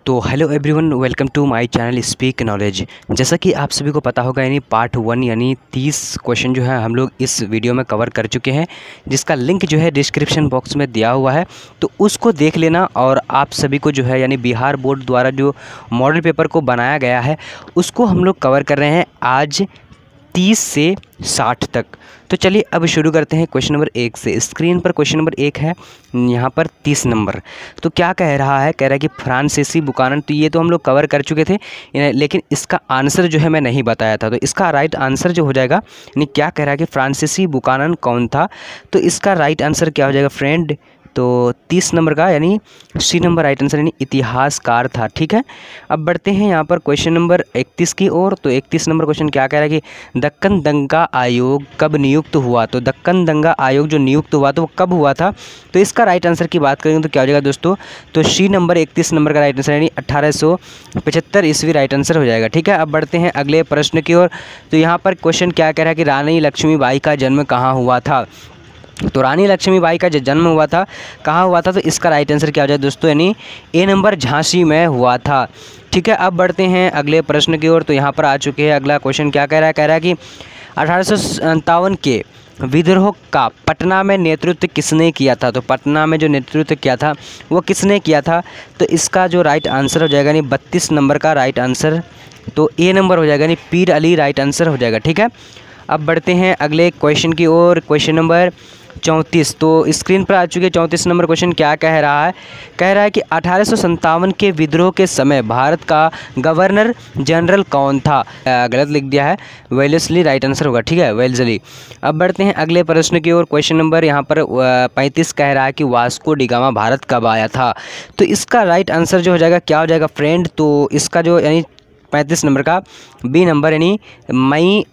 तो hello everyone, welcome to my channel speak knowledge. जैसा कि आप सभी को पता होगा, यानी पार्ट 1 यानी 30 क्वेश्चन जो है हम लोग इस वीडियो में कवर कर चुके हैं, जिसका लिंक जो है डिस्क्रिप्शन बॉक्स में दिया हुआ है। तो उसको देख लेना। और आप सभी को जो है यानी बिहार बोर्ड द्वारा जो मॉडल पेपर को बनाया गया है उसको हम लोग कवर कर रहे हैं आज 30 से 60 तक। तो चलिए अब शुरू करते हैं क्वेश्चन नंबर 1 से। स्क्रीन पर क्वेश्चन नंबर 1 है, यहाँ पर 30 नंबर। तो क्या कह रहा है? कह रहा है कि फ्रांसीसी बुकानन। तो ये तो हम लोग कवर कर चुके थे, लेकिन इसका आंसर जो है मैं नहीं बताया था। तो इसका राइट आंसर जो हो जाएगा, यानी क्या कह रहा है कि फ्रांसीसी बुकानन कौन था, तो इसका राइट आंसर क्या हो जाएगा फ्रेंड? तो 30 नंबर का यानी सी नंबर राइट आंसर यानी इतिहासकार था। ठीक है, अब बढ़ते हैं यहाँ पर क्वेश्चन नंबर 31 की ओर। तो 31 नंबर क्वेश्चन क्या कह रहा है कि दक्कन दंगा आयोग कब नियुक्त हुआ? तो दक्कन दंगा आयोग जो नियुक्त हुआ तो वो कब हुआ था? तो इसका राइट आंसर की बात करेंगे तो क्या हो जाएगा दोस्तों? तो सी नंबर 31 नंबर का राइट आंसर यानी 1875 ईस्वी राइट आंसर हो जाएगा। ठीक है, अब बढ़ते हैं अगले प्रश्न की ओर। तो यहाँ पर क्वेश्चन क्या कह रहा है कि रानी लक्ष्मीबाई का जन्म कहाँ हुआ था? तो रानी लक्ष्मीबाई का जो जन्म हुआ था कहाँ हुआ था? तो इसका राइट आंसर क्या हो जाए दोस्तों? यानी ए नंबर झांसी में हुआ था। ठीक है, अब बढ़ते हैं अगले प्रश्न की ओर। तो यहाँ पर आ चुके हैं अगला क्वेश्चन क्या कह रहा है कि 1857 के विद्रोह का पटना में नेतृत्व किसने किया था? तो पटना में जो नेतृत्व किया था वो किसने किया था? तो इसका जो राइट आंसर हो जाएगा यानी 32 नंबर का राइट आंसर तो ए नंबर हो जाएगा, यानी पीर अली राइट आंसर हो जाएगा। ठीक है, अब बढ़ते हैं अगले क्वेश्चन की ओर। Question number 34। तो स्क्रीन पर आ चुके 34 नंबर क्वेश्चन क्या कह रहा है? कह रहा है कि 1857 के विद्रोह के समय भारत का गवर्नर जनरल कौन था? गलत लिख दिया है, वेलेस्ली राइट आंसर होगा। ठीक है, वेल्जली। अब बढ़ते हैं अगले प्रश्न की ओर। क्वेश्चन नंबर यहाँ पर 35 कह रहा है कि वास्को डिगामा भारत कब आया था? तो इसका राइट आंसर जो हो जाएगा क्या हो जाएगा फ्रेंड? तो इसका जो यानी 35 नंबर का बी नंबर यानी मई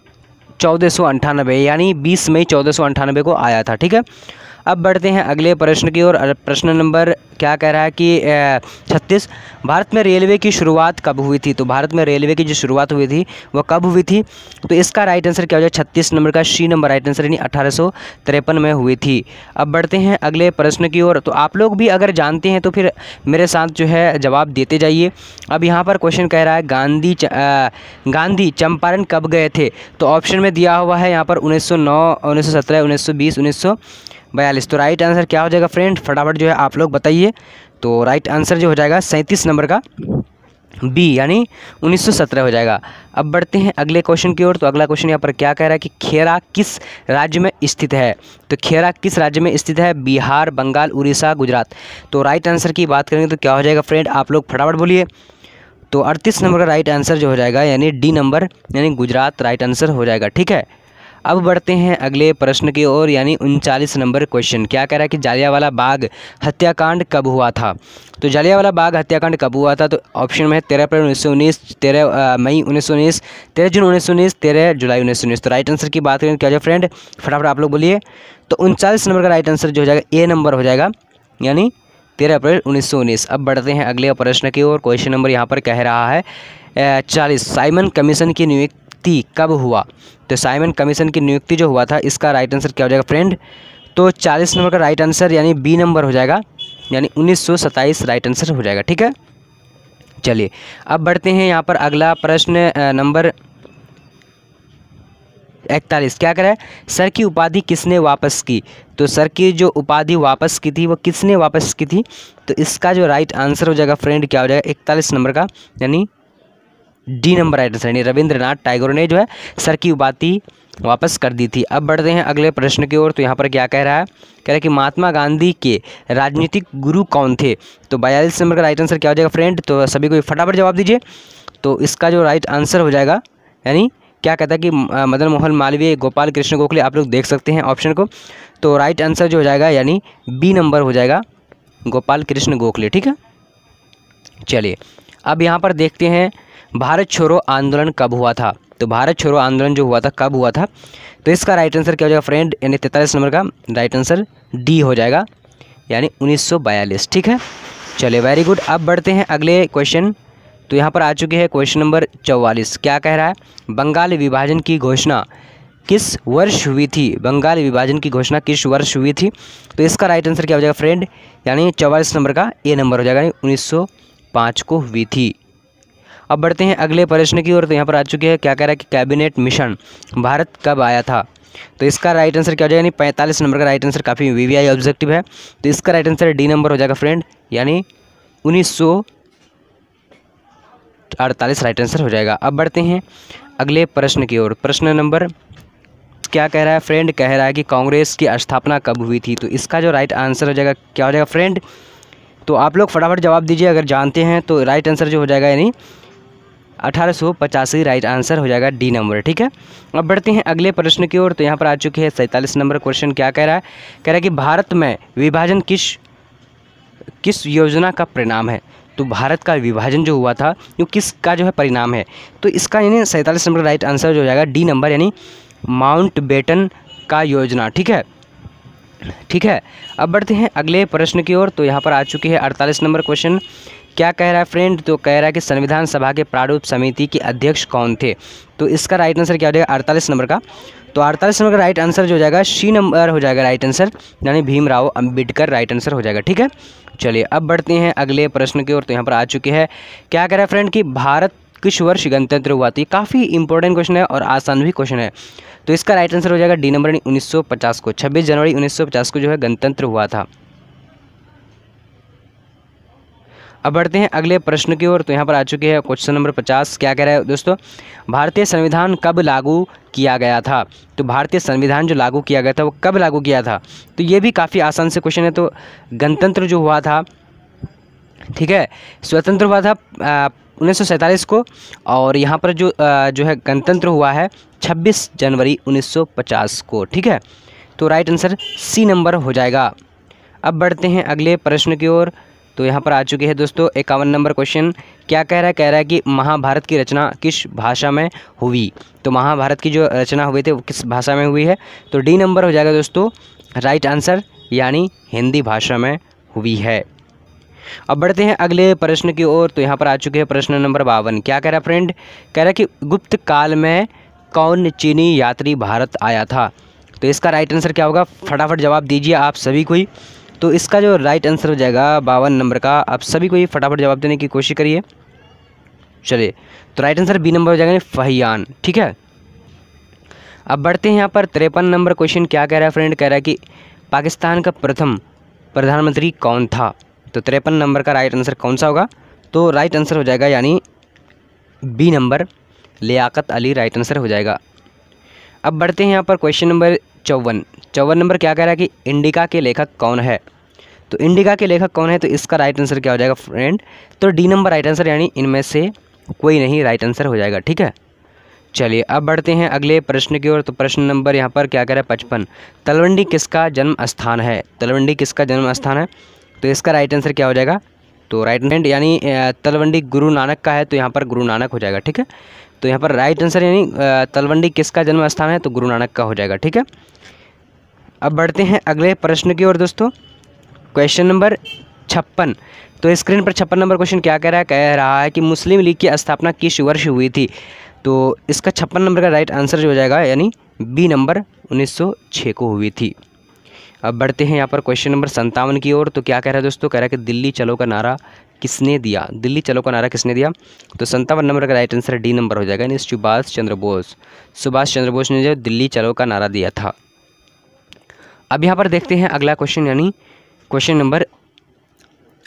1498 यानी 20 मई 1498 को आया था। ठीक है, अब बढ़ते हैं अगले प्रश्न की ओर। प्रश्न नंबर क्या कह रहा है कि 36। भारत में रेलवे की शुरुआत कब हुई थी? तो भारत में रेलवे की जो शुरुआत हुई थी वो कब हुई थी? तो इसका राइट आंसर क्या हो जाए? 36 नंबर का सी नंबर राइट आंसर यानी 1853 में हुई थी। अब बढ़ते हैं अगले प्रश्न की ओर। तो आप लोग भी अगर जानते हैं तो फिर मेरे साथ जो है जवाब देते जाइए। अब यहाँ पर क्वेश्चन कह रहा है गांधी चंपारण कब गए थे? तो ऑप्शन में दिया हुआ है यहाँ पर 1909, 1917, 1920, 1942। तो राइट आंसर क्या हो जाएगा फ्रेंड? फटाफट जो है आप लोग बताइए। तो राइट आंसर जो हो जाएगा 37 नंबर का बी यानी 1917 हो जाएगा। अब बढ़ते हैं अगले क्वेश्चन की ओर। तो अगला क्वेश्चन यहाँ पर क्या कह रहा है कि खेरा किस राज्य में स्थित है? तो खेरा किस राज्य में स्थित है? बिहार, बंगाल, उड़ीसा, गुजरात। तो राइट आंसर की बात करेंगे तो क्या हो जाएगा फ्रेंड? आप लोग फटाफट बोलिए। तो 38 नंबर का राइट आंसर जो हो जाएगा यानी डी नंबर यानी गुजरात राइट आंसर हो जाएगा। ठीक है, अब बढ़ते हैं अगले प्रश्न की ओर यानी 39 नंबर क्वेश्चन क्या कह रहा है कि जालियांवाला बाग हत्याकांड कब हुआ था? तो जालियांवाला बाग हत्याकांड कब हुआ था? तो ऑप्शन में है 13 अप्रैल 1919, 13 मई 1919, 13 जून 1919, 13 जुलाई 1919। तो राइट आंसर की बात करें क्या हो जाए फ्रेंड? फटाफट आप लोग बोलिए। तो 39 नंबर का राइट आंसर जो हो जाएगा ए नंबर हो जाएगा यानी 13 अप्रैल 1919। अब बढ़ते हैं अगले प्रश्न की ओर। क्वेश्चन नंबर यहाँ पर कह रहा है 40। साइमन कमीशन की नियुक्ति कब हुआ? तो साइमन कमीशन की नियुक्ति जो हुआ था इसका राइट आंसर क्या हो जाएगा फ्रेंड? तो 40 नंबर का राइट आंसर यानी बी नंबर हो जाएगा यानी 1927 राइट आंसर हो जाएगा। ठीक है, चलिए अब बढ़ते हैं यहाँ पर अगला प्रश्न नंबर 41 क्या करे? सर की उपाधि किसने वापस की? तो सर की जो उपाधि वापस की थी वो किसने वापस की थी? तो इसका जो राइट आंसर हो जाएगा फ्रेंड क्या हो जाएगा? 41 नंबर का यानी डी नंबर राइट आंसर यानी रविंद्रनाथ टैगोर ने जो है सर की उपाधि वापस कर दी थी। अब बढ़ते हैं अगले प्रश्न की ओर। तो यहाँ पर क्या कह रहा है? कह रहा है कि महात्मा गांधी के राजनीतिक गुरु कौन थे? तो 42 नंबर का राइट आंसर क्या हो जाएगा फ्रेंड? तो सभी को फटाफट जवाब दीजिए। तो इसका जो राइट आंसर हो जाएगा यानी क्या कहता है कि मदन मोहन मालवीय, गोपाल कृष्ण गोखले। आप लोग देख सकते हैं ऑप्शन को। तो राइट आंसर जो हो जाएगा यानी बी नंबर हो जाएगा गोपाल कृष्ण गोखले। ठीक है, चलिए अब यहाँ पर देखते हैं भारत छोड़ो आंदोलन कब हुआ था? तो भारत छोड़ो आंदोलन जो हुआ था कब हुआ था? तो इसका राइट आंसर क्या हो जाएगा फ्रेंड? यानी 43 नंबर का राइट आंसर डी हो जाएगा यानी 1942। ठीक है, चलिए वेरी गुड। अब बढ़ते हैं अगले क्वेश्चन। तो यहाँ पर आ चुके हैं क्वेश्चन नंबर 44 क्या कह रहा है? बंगाल विभाजन की घोषणा किस वर्ष हुई थी? बंगाल विभाजन की घोषणा किस वर्ष हुई थी? तो इसका राइट आंसर क्या हो जाएगा फ्रेंड? यानी 44 नंबर का ए नंबर हो जाएगा 19 1905 को हुई थी। अब बढ़ते हैं अगले प्रश्न की ओर। तो यहाँ पर आ चुके हैं, क्या कह रहा है कि कैबिनेट मिशन भारत कब आया था? तो इसका राइट आंसर क्या हो जाएगा, यानी 45 नंबर का राइट आंसर, काफ़ी वीवीआई ऑब्जेक्टिव है। तो इसका राइट आंसर डी नंबर हो जाएगा फ्रेंड, यानी 1948 राइट आंसर हो जाएगा। अब बढ़ते हैं अगले प्रश्न की ओर। प्रश्न नंबर क्या कह रहा है फ्रेंड, कह रहा है कि कांग्रेस की स्थापना कब हुई थी? तो इसका जो राइट आंसर हो जाएगा क्या हो जाएगा फ्रेंड? तो आप लोग फटाफट जवाब दीजिए अगर जानते हैं तो। राइट आंसर जो हो जाएगा यानी 1885 राइट आंसर हो जाएगा, डी नंबर। ठीक है, अब बढ़ते हैं अगले प्रश्न की ओर। तो यहाँ पर आ चुके हैं 47 नंबर क्वेश्चन। क्या कह रहा है, कह रहा है कि भारत में विभाजन किस योजना का परिणाम है? तो भारत का विभाजन जो हुआ था वो किसका जो है परिणाम है? तो इसका यानी 47 नंबर राइट आंसर जो हो जाएगा डी नंबर, यानी माउंटबेटन का योजना। ठीक है, ठीक है। अब बढ़ते हैं अगले प्रश्न की ओर। तो यहाँ पर आ चुकी है 48 नंबर क्वेश्चन। क्या कह रहा है फ्रेंड, तो कह रहा है कि संविधान सभा के प्रारूप समिति के अध्यक्ष कौन थे? तो इसका राइट आंसर क्या हो जाएगा 48 नंबर का? तो 48 नंबर का राइट आंसर जो हो जाएगा सी नंबर हो जाएगा राइट आंसर, यानी भीमराव अंबेडकर राइट आंसर हो जाएगा। ठीक है, चलिए अब बढ़ते हैं अगले प्रश्न की ओर। तो यहाँ पर आ चुके हैं, क्या कह रहा है फ्रेंड कि भारत किस वर्ष गणतंत्र हुआ थी? काफ़ी इंपॉर्टेंट क्वेश्चन है और आसान भी क्वेश्चन है। तो इसका राइट आंसर हो जाएगा डी नंबर, 1950 को, 26 जनवरी 1950 को जो है गणतंत्र हुआ था। अब बढ़ते हैं अगले प्रश्न की ओर। तो यहाँ पर आ चुके हैं क्वेश्चन नंबर 50। क्या कह रहा है दोस्तों, भारतीय संविधान कब लागू किया गया था? तो भारतीय संविधान जो लागू किया गया था वो कब लागू किया था? तो ये भी काफ़ी आसान से क्वेश्चन है। तो गणतंत्र जो हुआ था, ठीक है, स्वतंत्र हुआ था 1947 को, और यहाँ पर जो है गणतंत्र हुआ है 26 जनवरी 1950 को। ठीक है, तो राइट आंसर सी नंबर हो जाएगा। अब बढ़ते हैं अगले प्रश्न की ओर। तो यहाँ पर आ चुके हैं दोस्तों 51 नंबर क्वेश्चन। क्या कह रहा है, कह रहा है कि महाभारत की रचना किस भाषा में हुई? तो महाभारत की जो रचना हुई थी वो किस भाषा में हुई है? तो डी नंबर हो जाएगा दोस्तों राइट आंसर, यानी हिंदी भाषा में हुई है। अब बढ़ते हैं अगले प्रश्न की ओर। तो यहाँ पर आ चुके हैं प्रश्न नंबर 52। क्या कह रहा है फ्रेंड, कह रहा है कि गुप्त काल में कौन चीनी यात्री भारत आया था? तो इसका राइट आंसर क्या होगा, फटाफट जवाब दीजिए आप सभी कोई। तो इसका जो राइट आंसर हो जाएगा 52 नंबर का, आप सभी को ही फटाफट जवाब देने की कोशिश करिए। चलिए, तो राइट आंसर बी नंबर हो जाएगा, फहियान। ठीक है, अब बढ़ते हैं यहाँ पर 53 नंबर क्वेश्चन। क्या कह रहा है फ्रेंड, कह रहा है कि पाकिस्तान का प्रथम प्रधानमंत्री कौन था? तो 53 नंबर का राइट आंसर कौन सा होगा? तो राइट आंसर हो जाएगा यानी B number, Liaqat Ali right answer हो जाएगा। अब बढ़ते हैं यहाँ पर क्वेश्चन नंबर 54 नंबर। क्या कह रहा है कि इंडिका के लेखक कौन है? तो इंडिका के लेखक कौन है? तो इसका राइट आंसर क्या हो जाएगा फ्रेंड? तो डी नंबर राइट आंसर, यानी इनमें से कोई नहीं राइट आंसर हो जाएगा। ठीक है, चलिए अब बढ़ते हैं अगले प्रश्न की ओर। तो प्रश्न नंबर यहाँ पर क्या कह रहा है 55। तलवंडी किसका जन्म स्थान है? तलवंडी किसका जन्म स्थान है? तो इसका राइट आंसर क्या हो जाएगा? तो राइट हैंड, यानी तलवंडी गुरु नानक का है, तो यहाँ पर गुरु नानक हो जाएगा। ठीक है, तो यहाँ पर राइट आंसर यानी तलवंडी किसका जन्म स्थान है? तो गुरु नानक का हो जाएगा। ठीक है, अब बढ़ते हैं अगले प्रश्न की ओर दोस्तों। Question number 56। तो स्क्रीन पर 56 नंबर क्वेश्चन क्या कह रहा है कि मुस्लिम लीग की स्थापना किस वर्ष हुई थी? तो इसका 56 नंबर का राइट आंसर जो हो जाएगा यानी बी नंबर, 1906 को हुई थी। अब बढ़ते हैं यहाँ पर क्वेश्चन नंबर 57 की ओर। तो क्या कह रहा है दोस्तों, कह रहा है कि दिल्ली चलो का नारा किसने दिया? दिल्ली चलो का नारा किसने दिया? तो 57 नंबर का राइट आंसर डी नंबर हो जाएगा, यानी सुभाष चंद्र बोस ने जो दिल्ली चलो का नारा दिया था। अब यहाँ पर देखते हैं अगला क्वेश्चन, यानी क्वेश्चन नंबर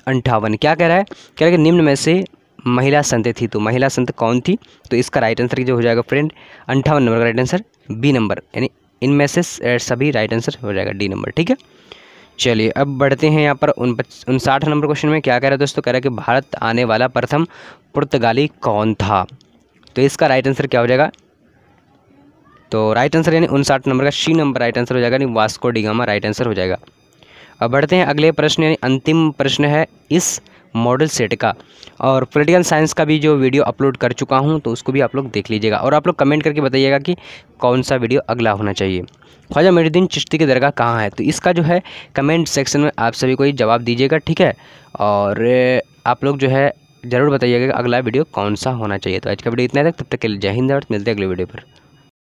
58। क्या कह रहा है, कह रहा है कि निम्न में से महिला संत थी, तो महिला संत कौन थी? तो इसका राइट आंसर जो हो जाएगा फ्रेंड 58 नंबर का राइट आंसर बी नंबर, यानी इनमें से सभी राइट आंसर हो जाएगा डी नंबर। ठीक है, चलिए अब बढ़ते हैं यहाँ पर 59 नंबर क्वेश्चन में। क्या कह रहा है दोस्तों, कह रहा है कि भारत आने वाला प्रथम पुर्तगाली कौन था? तो इसका राइट आंसर क्या हो जाएगा? तो राइट आंसर यानी 59 नंबर का सी नंबर राइट आंसर हो जाएगा, यानी Vasco D gamma right answer हो जाएगा। अब बढ़ते हैं अगले प्रश्न, यानी अंतिम प्रश्न है इस मॉडल सेट का, और पॉलिटिकल साइंस का भी जो वीडियो अपलोड कर चुका हूं, तो उसको भी आप लोग देख लीजिएगा, और आप लोग कमेंट करके बताइएगा कि कौन सा वीडियो अगला होना चाहिए। ख्वाजा मुइनुद्दीन चिश्ती की दरगाह कहाँ है? तो इसका जो है कमेंट सेक्शन में आप सभी को ही जवाब दीजिएगा। ठीक है, और आप लोग जो है ज़रूर बताइएगा कि अगला वीडियो कौन सा होना चाहिए। तो आज का वीडियो इतना तक, तब तक के लिए जय हिंद, मिलते हैं अगले वीडियो पर।